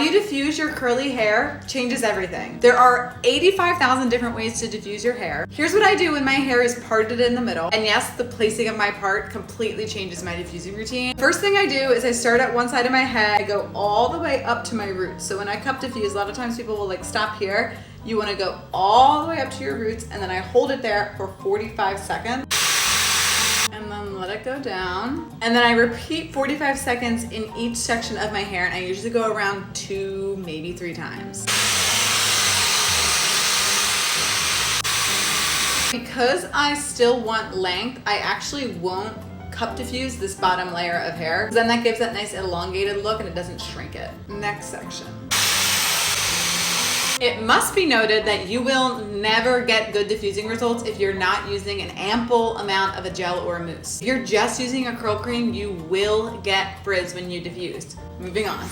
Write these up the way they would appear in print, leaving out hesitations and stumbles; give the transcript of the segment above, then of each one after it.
you diffuse your curly hair changes everything. There are 85,000 different ways to diffuse your hair. Here's what I do when my hair is parted in the middle. And yes, the placing of my part completely changes my diffusing routine. First thing I do is I start at one side of my head, I go all the way up to my roots. So when I cup diffuse, a lot of times people will like stop here. You wanna go all the way up to your roots, and then I hold it there for 45 seconds. And then let it go down. And then I repeat 45 seconds in each section of my hair, and I usually go around 2, maybe 3 times. Because I still want length, I actually won't cup diffuse this bottom layer of hair, because then that gives that nice elongated look and it doesn't shrink it. Next section. It must be noted that you will never get good diffusing results if you're not using an ample amount of a gel or a mousse. If you're just using a curl cream, you will get frizz when you diffuse. Moving on.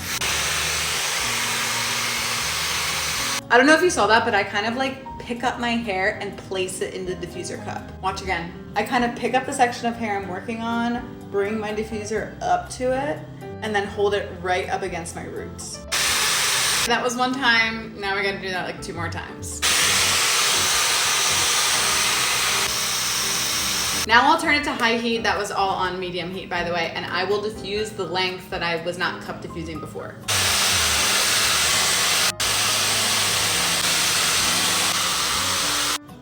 I don't know if you saw that, but I kind of like pick up my hair and place it in the diffuser cup. Watch again. I kind of pick up the section of hair I'm working on, bring my diffuser up to it, and then hold it right up against my roots. That was one time, now we gotta do that like 2 more times. Now I'll turn it to high heat. That was all on medium heat, by the way, and I will diffuse the length that I was not cup diffusing before.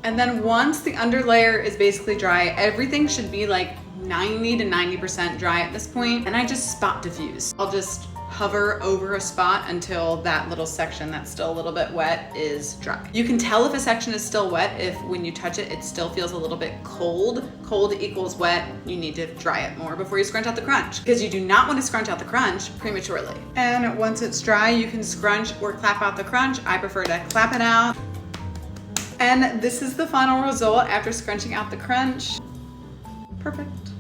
And then once the under layer is basically dry, everything should be like 90 to 90% dry at this point, and I just spot diffuse. I'll just hover over a spot until that little section that's still a little bit wet is dry. You can tell if a section is still wet if when you touch it, it still feels a little bit cold. Cold equals wet. You need to dry it more before you scrunch out the crunch, because you do not want to scrunch out the crunch prematurely. And once it's dry, you can scrunch or clap out the crunch. I prefer to clap it out. And this is the final result after scrunching out the crunch. Perfect.